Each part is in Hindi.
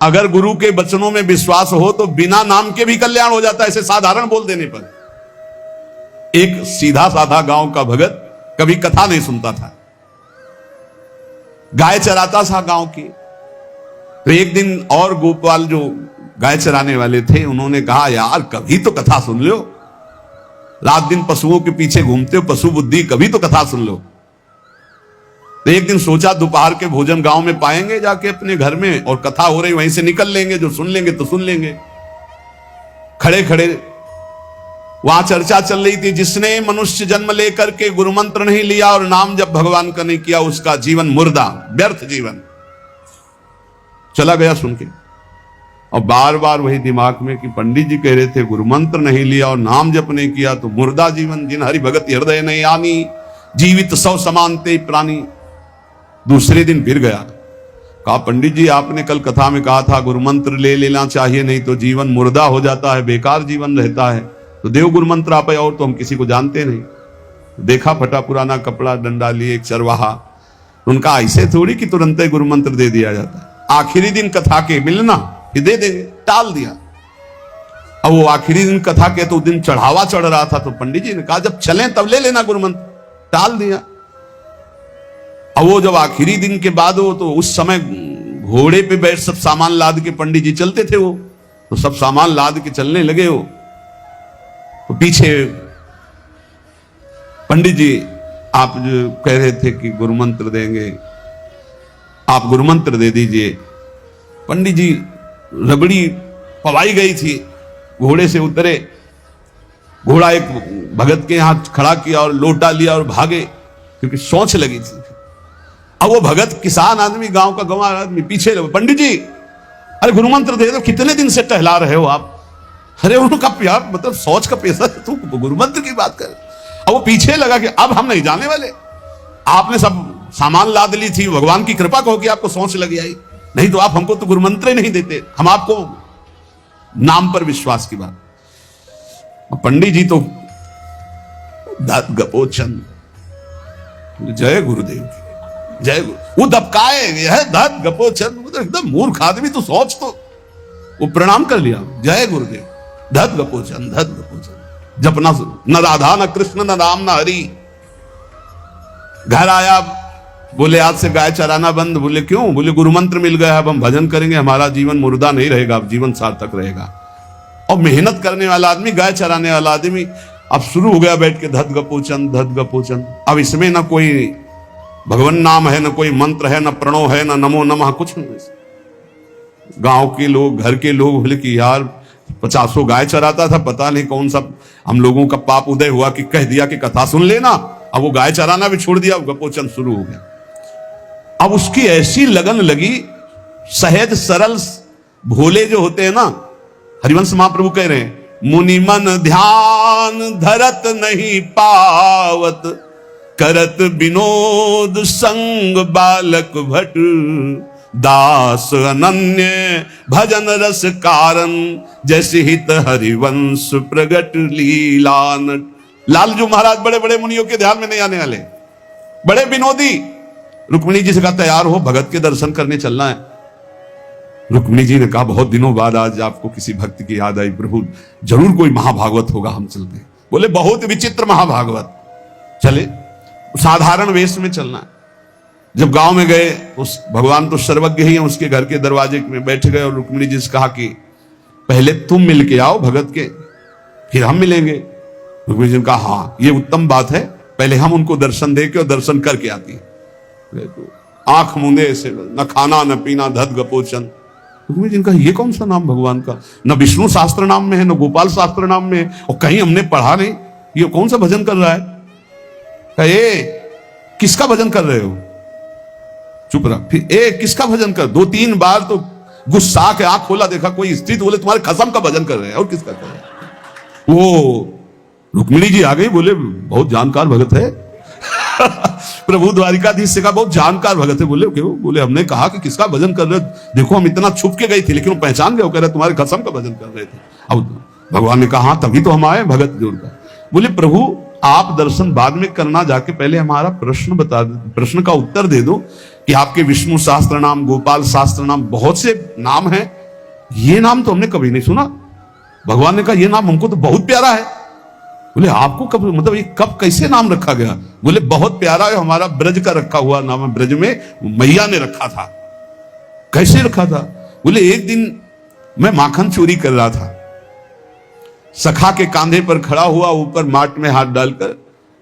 अगर गुरु के वचनों में विश्वास हो तो बिना नाम के भी कल्याण हो जाता है, ऐसे साधारण बोल देने पर। एक सीधा साधा गांव का भगत कभी कथा नहीं सुनता था, गाय चराता था गांव की। तो एक दिन और गोपाल जो गाय चराने वाले थे, उन्होंने कहा यार कभी तो कथा सुन लो, रात दिन पशुओं के पीछे घूमते हो, पशु बुद्धि, कभी तो कथा सुन लो। तो एक दिन सोचा दोपहर के भोजन गांव में पाएंगे जाके अपने घर में, और कथा हो रही वहीं से निकल लेंगे, जो सुन लेंगे तो सुन लेंगे। खड़े खड़े वहां चर्चा चल रही थी, जिसने मनुष्य जन्म लेकर के गुरु मंत्र नहीं लिया और नाम जब भगवान का नहीं किया, उसका जीवन मुर्दा, व्यर्थ जीवन। चला गया सुन के, और बार बार वही दिमाग में कि पंडित जी कह रहे थे गुरु मंत्र नहीं लिया और नाम जप नहीं किया तो मुर्दा जीवन, जिन हरि भगत हृदय नहीं आनी, जीवित सौ समानते प्राणी। दूसरे दिन फिर गया, कहा पंडित जी आपने कल कथा में कहा था गुरु मंत्र ले लेना चाहिए, नहीं तो जीवन मुर्दा हो जाता है, बेकार जीवन रहता है। तो देव गुरु मंत्र आप, और तो हम किसी को जानते नहीं। देखा फटा पुराना कपड़ा, डंडा लिए एक चरवाहा, उनका ऐसे थोड़ी कि तुरंत ही गुरु मंत्र दे दिया जाता है। आखिरी दिन कथा के मिलना फिर दे देंगे, टाल दिया। अब वो आखिरी दिन कथा के तो दिन चढ़ावा चढ़ रहा था, तो पंडित जी ने कहा जब चलें तब ले लेना गुरु मंत्र, टाल दिया। अब वो जब आखिरी दिन के बाद हो, तो उस समय घोड़े पे बैठ सब सामान लाद के पंडित जी चलते थे, वो तो सब सामान लाद के चलने लगे। हो तो पीछे पंडित जी आप जो कह रहे थे कि गुरु मंत्र देंगे, आप गुरु मंत्र दे दीजिए। पंडित जी रबड़ी पवाई गई थी, घोड़े से उतरे, घोड़ा एक भगत के यहां खड़ा किया और लोटा लिया और भागे, क्योंकि सोच लगी थी। अब वो भगत किसान आदमी, गांव का गंवार आदमी पीछे लगे, पंडित जी अरे गुरु मंत्र दे दो, कितने दिन से टहला रहे हो आप। अरे उनका प्यार मतलब सोच का पैसा, तू गुरु मंत्र की बात कर। अब वो पीछे लगा कि अब हम नहीं जाने वाले, आपने सब सामान लाद ली थी, भगवान की कृपा कहो कि आपको सोच लगी आई, नहीं तो आप हमको तो गुरु मंत्र ही नहीं देते, हम आपको नाम पर विश्वास की बात। पंडित जी तो दांत गपोचन, जय गुरुदेव, जय गुरु, वो दबकाए है दांत गपोचन, एकदम मूर्ख आदमी, तो सोच तो। वो प्रणाम कर लिया, जय गुरुदेव, धत गपोचन, धत गपोचन, जपना न राधा न कृष्ण न राम न हरि। घर आया, बोले आज से गाय चराना बंद। बोले क्यों? बोले गुरु मंत्र मिल गया, अब हम भजन करेंगे, हमारा जीवन मुर्दा नहीं रहेगा, अब जीवन सार्थक रहेगा। और मेहनत करने वाला आदमी, गाय चराने वाला आदमी, अब शुरू हो गया बैठ के धत गपोचन, धत गपोचन। अब इसमें ना कोई भगवान नाम है, ना कोई मंत्र है, ना प्रणव है, ना नमो नमः, कुछ नहीं। गांव के लोग, घर के लोग बोले कि यार 50 गाय चराता था, पता नहीं कौन सा हम लोगों का पाप उदय हुआ कि कह दिया कि कथा सुन लेना। अब वो गाय चराना भी छोड़ दिया, गपोचन शुरू हो गया। अब उसकी ऐसी लगन लगी, सहज सरल भोले जो होते हैं ना, हरिवंश महाप्रभु कह रहे हैं, मुनि मन ध्यान धरत नहीं पावत, करत विनोद संग बालक भट, दास अनन्य भजन रस कारण, जैसे हित हरिवंश प्रगट लीलान। लालजू महाराज बड़े बड़े मुनियों के ध्यान में नहीं आने वाले, बड़े विनोदी। रुक्मिणी जी से कहा तैयार हो, भगत के दर्शन करने चलना है। रुक्मिणी जी ने कहा बहुत दिनों बाद आज आपको किसी भक्त की याद आई, प्रभु जरूर कोई महाभागवत होगा, हम चलते हैं। बोले बहुत विचित्र महाभागवत, चले। साधारण वेश में चलना है। जब गांव में गए, उस भगवान तो सर्वज्ञ ही है, उसके घर के दरवाजे में बैठ गए और रुक्मिणी जी से कहा कि पहले तुम मिल के आओ भगत के, फिर हम मिलेंगे। रुक्मिणी जी ने कहा हाँ ये उत्तम बात है, पहले हम उनको दर्शन दे के और दर्शन करके आती है। आंख मूंदे से, न खाना न पीना, धत गपोचन। रुक्मिणी जी ने कहा ये कौन सा नाम भगवान का, न विष्णु शास्त्र नाम में है, न गोपाल शास्त्र नाम में है, और कहीं हमने पढ़ा नहीं, ये कौन सा भजन कर रहा है। कहे किसका भजन कर रहे हो, चुप रहा। फिर किसका भजन कर, 2-3 बार तो गुस्सा के आंख खोला, देखा कोई स्त्री, तो बोले तुम्हारे खसम का भजन कर रहे हैं, और किसका कर रहे हैं। वो रुक्मिणी जी आ गई, बोले बहुत जानकार भगत है। प्रभु द्वारिकाधीश से कहा बहुत जानकार भगत है। बोले क्यों? बोले हमने कहा कि किसका भजन कर रहे हो, देखो हम इतना छुप के गई थी लेकिन वो पहचान गए, वो कह रहे तुम्हारे खसम का भजन कर रहे थे। अब भगवान ने कहा तभी तो हम आए भगत जोड़ कर। बोले प्रभु आप दर्शन बाद में करना, जाके पहले हमारा प्रश्न बता दो, प्रश्न का उत्तर दे दो कि आपके विष्णु सहस्त्र नाम, गोपाल सहस्त्र नाम, बहुत से नाम हैं, ये नाम तो हमने कभी नहीं सुना। भगवान ने कहा ये नाम हमको तो बहुत प्यारा है। बोले आपको कब, मतलब ये कब कैसे नाम रखा गया? बोले बहुत प्यारा है, हमारा ब्रज का रखा हुआ नाम है, ब्रज में मैया ने रखा था। कैसे रखा था? बोले एक दिन मैं माखन चोरी कर रहा था, सखा के कांधे पर खड़ा हुआ, ऊपर माट में हाथ डालकर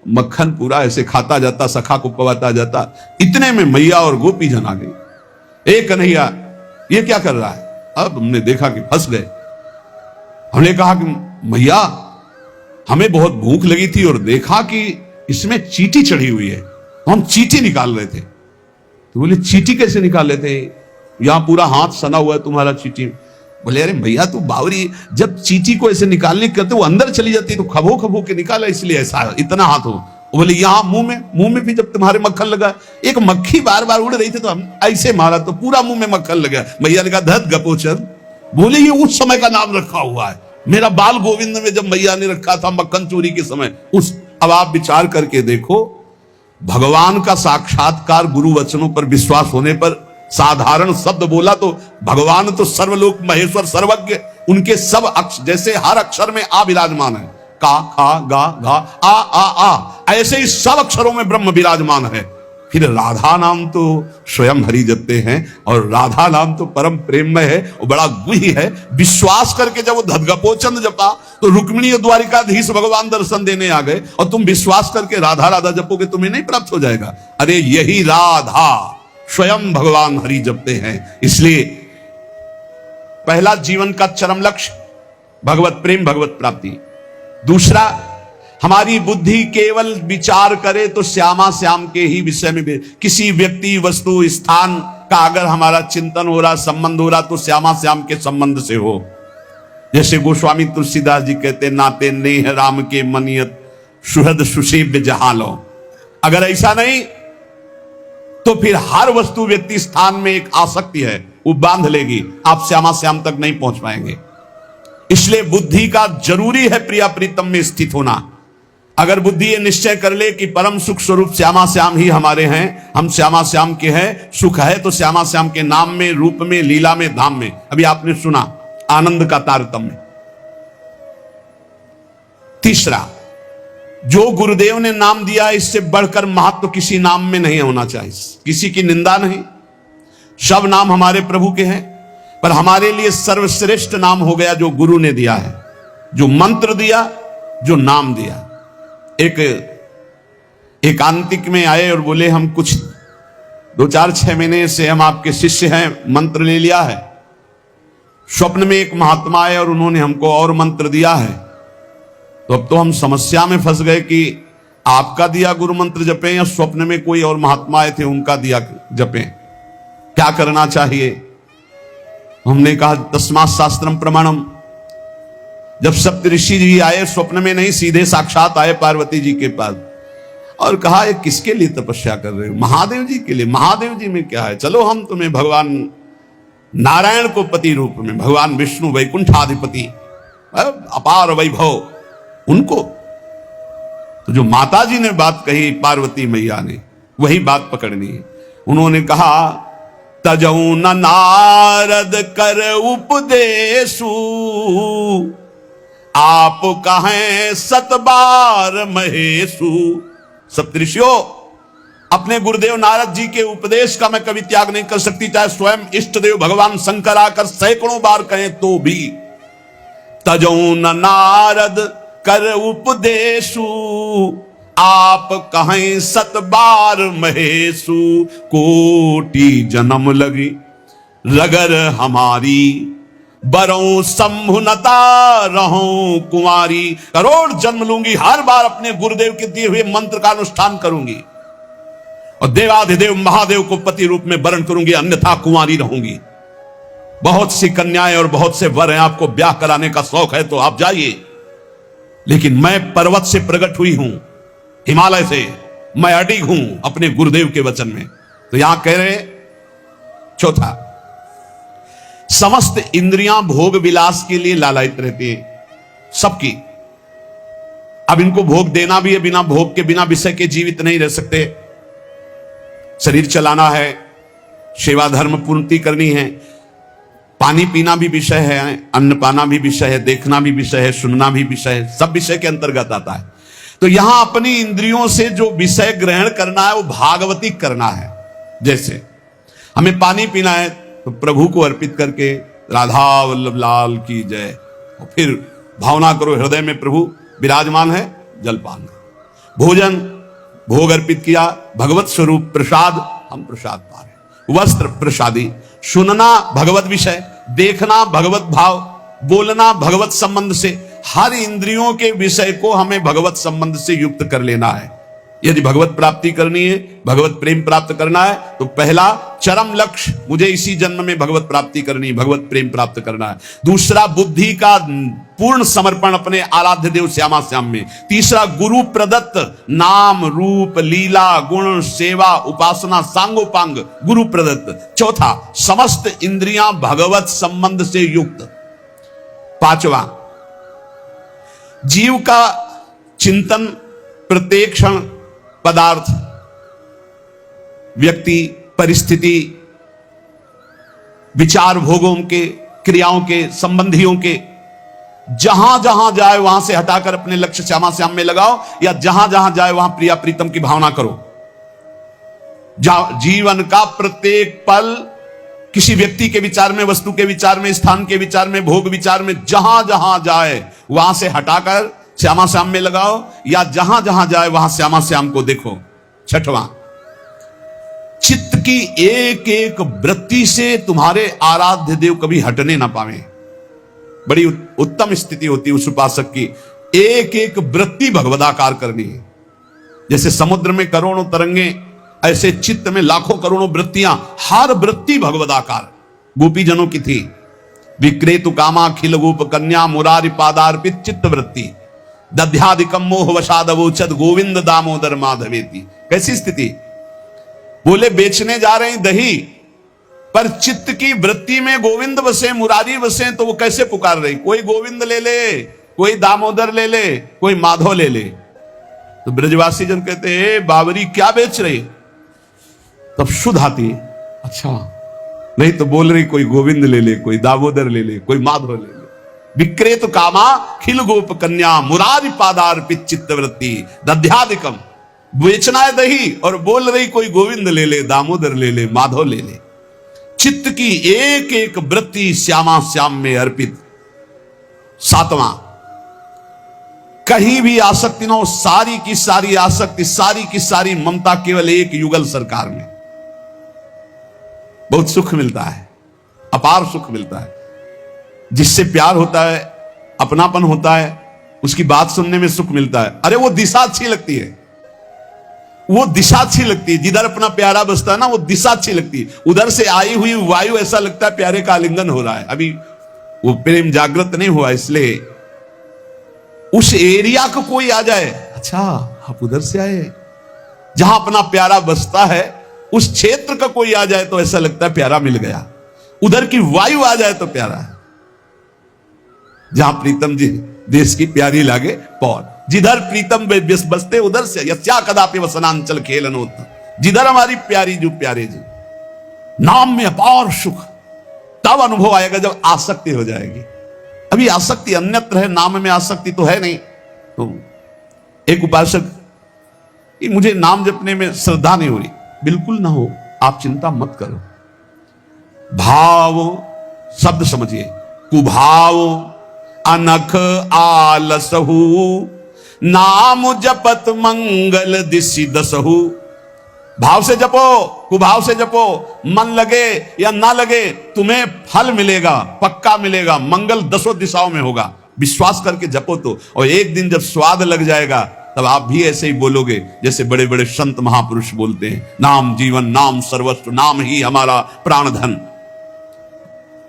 मक्खन पूरा ऐसे खाता जाता, सखा को पवाता जाता। इतने में मैया और गोपी जन आ गई। ए कन्हैया ये क्या कर रहा है? अब हमने देखा कि फंस गए। हमने कहा कि मैया हमें बहुत भूख लगी थी और देखा कि इसमें चींटी चढ़ी हुई है, तो हम चींटी निकाल रहे थे। तो बोले चींटी कैसे निकाल रहे थे? यहां पूरा हाथ सना हुआ है तुम्हारा चींटी। बोले अरे भैया तू बावरी, जब चींटी को ऐसे निकालने करते वो अंदर चली जाती तो खबो खबो के निकाला, इसलिए ऐसा इतना हाथ हो। बोले यहां मुंह में भी जब तुम्हारे मक्खन लगा, एक मक्खी बार बार उड़ रही थी तो हम ऐसे मारा तो पूरा मुंह में मक्खन लगा। मैया ने कहा धत गपोचन। बोले ये उस समय का नाम रखा हुआ है, मेरा बाल गोविंद में जब मैया ने रखा था मक्खन चोरी के समय उस। अब आप विचार करके देखो, भगवान का साक्षात्कार गुरु वचनों पर विश्वास होने पर साधारण शब्द बोला तो भगवान तो सर्वलोक महेश्वर सर्वज्ञ, उनके सब अक्षर, जैसे हर अक्षर में आ विराजमान है, का खा गा घा आ, ऐसे ही सब अक्षरों में ब्रह्म विराजमान है। फिर राधा नाम तो स्वयं हरि जपते हैं और राधा नाम तो परम प्रेममय है और बड़ा गुही है। विश्वास करके जब वो धदगपोचन जपा तो रुक्मिणी द्वारिकाधीश भगवान दर्शन देने आ गए, और तुम विश्वास करके राधा राधा जपोगे तुम्हें नहीं प्राप्त हो जाएगा? अरे यही राधा स्वयं भगवान हरि जपते हैं। इसलिए पहला जीवन का चरम लक्ष्य भगवत प्रेम, भगवत प्राप्ति। दूसरा, हमारी बुद्धि केवल विचार करे तो श्यामा श्याम के ही विषय में, किसी व्यक्ति वस्तु स्थान का अगर हमारा चिंतन हो रहा, संबंध हो रहा, तो श्यामा श्याम के संबंध से हो। जैसे गोस्वामी तुलसीदास जी कहते, नाते नेह राम के मनियत सुहृद सुसेव्य जहालो। अगर ऐसा नहीं तो फिर हर वस्तु व्यक्ति स्थान में एक आसक्ति है, वो बांध लेगी, आप श्यामा श्याम तक नहीं पहुंच पाएंगे। इसलिए बुद्धि का जरूरी है प्रिया प्रीतम में स्थित होना। अगर बुद्धि ये निश्चय कर ले कि परम सुख स्वरूप श्यामा श्याम ही हमारे हैं, हम श्यामा श्याम के हैं, सुख है तो श्यामा श्याम के नाम में, रूप में, लीला में, धाम में। अभी आपने सुना आनंद का तारतम्य। तीसरा, जो गुरुदेव ने नाम दिया इससे बढ़कर महत्व किसी नाम में नहीं होना चाहिए। किसी की निंदा नहीं, सब नाम हमारे प्रभु के हैं, पर हमारे लिए सर्वश्रेष्ठ नाम हो गया जो गुरु ने दिया है, जो मंत्र दिया, जो नाम दिया। एक आंतिक में आए और बोले हम कुछ 2-4-6 महीने से हम आपके शिष्य हैं, मंत्र ले लिया है। स्वप्न में एक महात्मा आए और उन्होंने हमको और मंत्र दिया है, तो अब तो हम समस्या में फंस गए कि आपका दिया गुरु मंत्र जपें या स्वप्न में कोई और महात्मा आए थे उनका दिया जपें, क्या करना चाहिए? हमने कहा तस्मात् शास्त्रम प्रमाणम। जब सप्तऋषि जी आए, स्वप्न में नहीं, सीधे साक्षात आए पार्वती जी के पास और कहा ये किसके लिए तपस्या कर रहे हो? महादेव जी के लिए। महादेव जी में क्या है, चलो हम तुम्हें भगवान नारायण को पति रूप में, भगवान विष्णु वैकुंठाधिपति अपार वैभव, उनको। तो जो माता जी ने बात कही पार्वती मैया ने, वही बात पकड़नी है। उन्होंने कहा तजऊ न नारद कर उपदेशु, आप कहें सतबार महेशु। सप्तऋषियों, अपने गुरुदेव नारद जी के उपदेश का मैं कभी त्याग नहीं कर सकती, चाहे स्वयं इष्ट देव भगवान शंकर आकर सैकड़ों बार कहें तो भी। तजऊ न नारद कर उपदेशु, आप कहें सतबार महेशु। कोटि जन्म लगी रगर हमारी, बरों संभुनता रहूं कुंवारी। करोड़ जन्म लूंगी, हर बार अपने गुरुदेव के दिए हुए मंत्र का अनुष्ठान करूंगी और देवाधिदेव महादेव को पति रूप में वरण करूंगी, अन्यथा कुंवारी रहूंगी। बहुत सी कन्याएं और बहुत से वर हैं, आपको ब्याह कराने का शौक है तो आप जाइए, लेकिन मैं पर्वत से प्रकट हुई हूं, हिमालय से, मैं अडिग हूं अपने गुरुदेव के वचन में। तो यहां कह रहे, चौथा, समस्त इंद्रियां भोग विलास के लिए लालायित रहती हैं, सबकी। अब इनको भोग देना भी है, बिना भोग के, बिना विषय के जीवित नहीं रह सकते। शरीर चलाना है, सेवा धर्म पूर्ति करनी है, पानी पीना भी विषय है, अन्न पाना भी विषय है, देखना भी विषय है, सुनना भी विषय है, सब विषय के अंतर्गत आता है। तो यहां अपनी इंद्रियों से जो विषय ग्रहण करना है वो भागवती करना है। जैसे हमें पानी पीना है तो प्रभु को अर्पित करके राधा वल्लभ लाल की जय, और फिर भावना करो हृदय में प्रभु विराजमान है, जलपान। भोजन भोग अर्पित किया, भगवत स्वरूप प्रसाद, हम प्रसाद पा रहे। वस्त्र प्रसादी, सुनना भगवत विषय, देखना भगवत भाव, बोलना भगवत संबंध से, हर इंद्रियों के विषय को हमें भगवत संबंध से युक्त कर लेना है। यदि भगवत प्राप्ति करनी है, भगवत प्रेम प्राप्त करना है, तो पहला चरम लक्ष्य, मुझे इसी जन्म में भगवत प्राप्ति करनी है, भगवत प्रेम प्राप्त करना है। दूसरा बुद्धि का पूर्ण समर्पण अपने आराध्य देव श्यामा श्याम में। तीसरा गुरु प्रदत्त नाम रूप लीला गुण सेवा उपासना सांगोपांग गुरु प्रदत्त। चौथा समस्त इंद्रियां भगवत संबंध से युक्त। पांचवा जीव का चिंतन, प्रत्येक क्षण पदार्थ, व्यक्ति, परिस्थिति, विचार भोगों के, क्रियाओं के, संबंधियों के, जहां जहां जाए वहां से हटाकर अपने लक्ष्य श्यामा श्याम में लगाओ, या जहां जहां जाए वहां प्रिया प्रीतम की भावना करो। जीवन का प्रत्येक पल किसी व्यक्ति के विचार में, वस्तु के विचार में, स्थान के विचार में, भोग विचार में, जहां जहां जाए वहां से हटाकर श्यामा श्याम में लगाओ, या जहां जहां जाए वहां श्यामा श्याम को देखो। छठवां, चित्त की एक एक वृत्ति से तुम्हारे आराध्य देव कभी हटने ना पावे। बड़ी उत्तम स्थिति होती है उस उपासक की, एक एक वृत्ति भगवदाकार करनी है। जैसे समुद्र में करोड़ों तरंगे, ऐसे चित्त में लाखों करोड़ों वृत्तियां, हर वृत्ति भगवदाकार। गोपी जनों की थी, विक्रेतु कामा खिल गोप कन्या मुरारी पादार्पित चित्त वृत्ति, दध्यादिकम मोह वशादवोचद गोविंद दामोदर माधवेति। कैसी स्थिति, बोले बेचने जा रहे हैं दही, पर चित्त की वृत्ति में गोविंद बसे, मुरारी बसे, तो वो कैसे पुकार रही, कोई गोविंद ले ले, कोई दामोदर ले ले, कोई माधव ले ले। तो ब्रजवासी जन कहते हैं बाबरी क्या बेच रही, तब शुद्ध आती है, अच्छा नहीं तो बोल रही कोई गोविंद ले ले, कोई दामोदर ले ले, कोई माधव ले ले। विक्रेत कामा खिल गोप कन्या मुरारी पादार्पित चित्तवृत्ति दध्यादिकम, बेचना है दही और बोल रही कोई गोविंद ले ले, दामोदर ले ले, माधव ले ले। चित्त की एक एक वृत्ति श्यामा श्याम में अर्पित। सातवां, कहीं भी आसक्ति न हो, सारी की सारी आसक्ति, सारी की सारी ममता केवल एक युगल सरकार में। बहुत सुख मिलता है, अपार सुख मिलता है। जिससे प्यार होता है, अपनापन होता है, उसकी बात सुनने में सुख मिलता है। अरे वो दिशा अच्छी लगती है, वो दिशा अच्छी लगती है, जिधर अपना प्यारा बसता है ना, वो दिशा अच्छी लगती है। उधर से आई हुई वायु ऐसा लगता है प्यारे का आलिंगन हो रहा है, अभी वो प्रेम जागृत नहीं हुआ, इसलिए उस एरिया को कोई आ जाए, अच्छा आप उधर से आए, जहां अपना प्यारा बसता है उस क्षेत्र का कोई आ जाए तो ऐसा लगता है प्यारा मिल गया। उधर की वायु आ जाए तो प्यारा है। जहां प्रीतम जी देश की प्यारी लागे पौर, जिधर प्रीतम बसते उधर से, यस्या कदापि वसनांचल खेलनोत, जिधर हमारी प्यारी जो प्यारे जी, नाम में अपार सुख तब अनुभव आएगा जब आसक्ति हो जाएगी। अभी आसक्ति अन्यत्र है, नाम में आसक्ति तो है नहीं। तो एक उपासक, मुझे नाम जपने में श्रद्धा नहीं हो रही, बिल्कुल ना हो, आप चिंता मत करो। भाव शब्द समझिए, कुभाव अनख आलसहु, नाम जपत मंगल दिशि दसहु। भाव से जपो, कुभाव से जपो, मन लगे या ना लगे तुम्हें फल मिलेगा, पक्का मिलेगा, मंगल दसों दिशाओं में होगा। विश्वास करके जपो तो, और एक दिन जब स्वाद लग जाएगा तब आप भी ऐसे ही बोलोगे जैसे बड़े बड़े संत महापुरुष बोलते हैं, नाम जीवन, नाम सर्वस्व, नाम ही हमारा प्राण धन।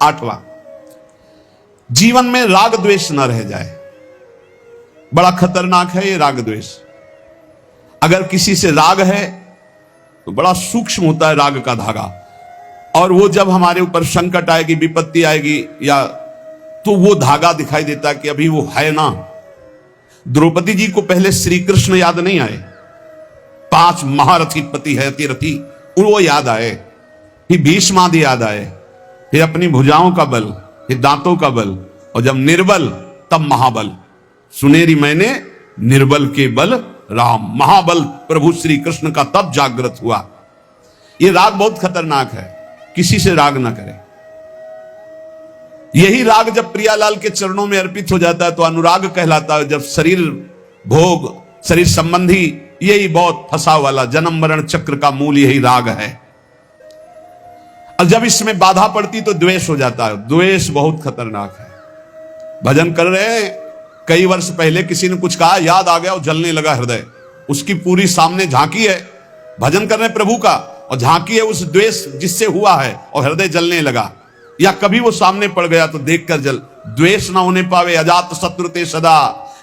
आठवां, जीवन में राग द्वेष न रह जाए। बड़ा खतरनाक है ये राग द्वेष। अगर किसी से राग है तो बड़ा सूक्ष्म होता है राग का धागा, और वो जब हमारे ऊपर संकट आएगी, विपत्ति आएगी, या तो वो धागा दिखाई देता कि अभी वो है ना, द्रौपदी जी को पहले श्री कृष्ण याद नहीं आए, 5 महारथी पति है अतिरथी वो याद आए, फिर भीष्मादि याद आए, फिर अपनी भुजाओं का बल, फिर दांतों का बल, और जब निर्बल तब महाबल। सुनेरी मैंने निर्बल के बल राम, महाबल प्रभु श्री कृष्ण का तब जागृत हुआ। ये राग बहुत खतरनाक है, किसी से राग ना करें। यही राग जब प्रियालाल के चरणों में अर्पित हो जाता है तो अनुराग कहलाता है। जब शरीर भोग, शरीर संबंधी, यही बहुत फंसा वाला जन्म मरण चक्र का मूल यही राग है। और जब इसमें बाधा पड़ती तो द्वेष हो जाता है। द्वेष बहुत खतरनाक है। भजन कर रहे हैं, कई वर्ष पहले किसी ने कुछ कहा, याद आ गया और जलने लगा हृदय, उसकी पूरी सामने झांकी है, भजन कर रहे हैं प्रभु का और झांकी है उस द्वेष जिससे हुआ है और हृदय जलने लगा। या कभी वो सामने पड़ गया तो देखकर जल। द्वेष ना होने पावे अजात शत्रु ते सदा,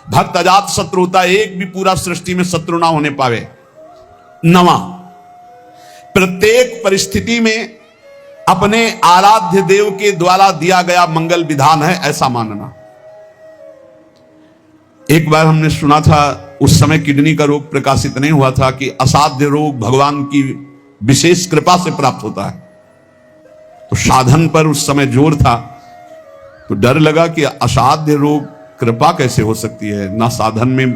भक्त अजात शत्रु होता, एक भी पूरा सृष्टि में शत्रु ना होने पावे। 9, प्रत्येक परिस्थिति में अपने आराध्य देव के द्वारा दिया गया मंगल विधान है ऐसा मानना। एक बार हमने सुना था, उस समय किडनी का रोग प्रकाशित नहीं हुआ था, कि असाध्य रोग भगवान की विशेष कृपा से प्राप्त होता है। तो साधन पर उस समय जोर था, तो डर लगा कि असाध्य रोग कृपा कैसे हो सकती है, ना साधन में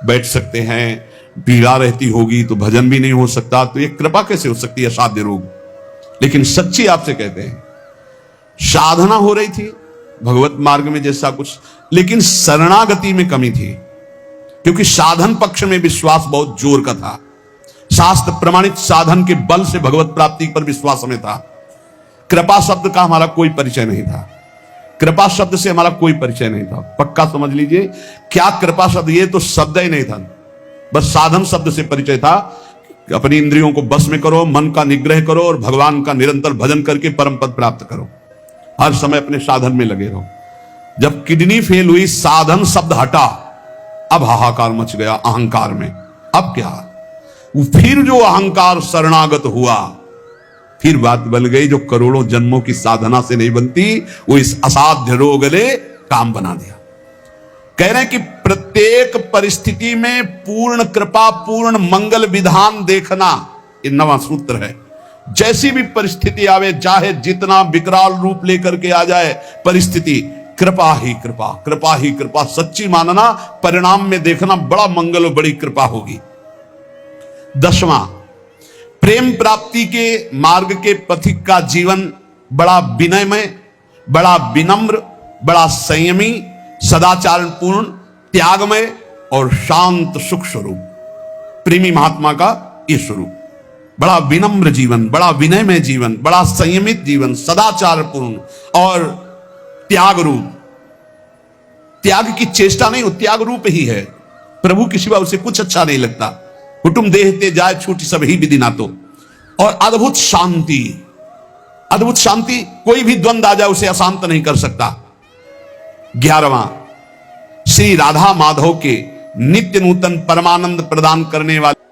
बैठ सकते हैं, पीड़ा रहती होगी तो भजन भी नहीं हो सकता, तो ये कृपा कैसे हो सकती है असाध्य रोग। लेकिन सच्ची आपसे कहते हैं, साधना हो रही थी भगवत मार्ग में जैसा कुछ, लेकिन शरणागति में कमी थी, क्योंकि साधन पक्ष में विश्वास बहुत जोर का था। शास्त्र प्रमाणित साधन के बल से भगवत प्राप्ति पर विश्वास हमें था। कृपा शब्द का हमारा कोई परिचय नहीं था, कृपा शब्द से हमारा कोई परिचय नहीं था। पक्का समझ लीजिए, क्या कृपा शब्द, ये तो शब्द ही नहीं था, बस साधन शब्द से परिचय था। अपनी इंद्रियों को बस में करो, मन का निग्रह करो और भगवान का निरंतर भजन करके परम पद प्राप्त करो। हर समय अपने साधन में लगे रहो। जब किडनी फेल हुई, साधन शब्द हटा, अब हाहाकार मच गया अहंकार में। अब क्या, फिर जो अहंकार शरणागत हुआ, फिर बात बन गई, जो करोड़ों जन्मों की साधना से नहीं बनती, वो इस असाध्य रोग ने काम बना दिया। कह रहे हैं कि प्रत्येक परिस्थिति में पूर्ण कृपा, पूर्ण मंगल विधान देखना, ये 9वां सूत्र है। जैसी भी परिस्थिति आवे, चाहे जितना विकराल रूप लेकर के आ जाए परिस्थिति, कृपा ही कृपा, कृपा ही कृपा, सच्ची मानना, परिणाम में देखना बड़ा मंगल और बड़ी कृपा होगी। 10वां, प्रेम प्राप्ति के मार्ग के पथिक का जीवन बड़ा विनयमय, बड़ा विनम्र, बड़ा संयमी, सदाचारपूर्ण, त्यागमय और शांत सुख स्वरूप। प्रेमी महात्मा का ये स्वरूप, बड़ा विनम्र जीवन, बड़ा विनयमय जीवन, बड़ा संयमित जीवन, सदाचारपूर्ण और त्याग रूप। त्याग की चेष्टा नहीं, वो त्याग रूप ही है। प्रभु के सिवा उसे कुछ अच्छा नहीं लगता। कुटुंब देहते जाए छूटी सब ही विधि ना तो। और अद्भुत शांति, अद्भुत शांति, कोई भी द्वंद आ जाए उसे अशांत नहीं कर सकता। 11वां, श्री राधा माधव के नित्य नूतन परमानंद प्रदान करने वाले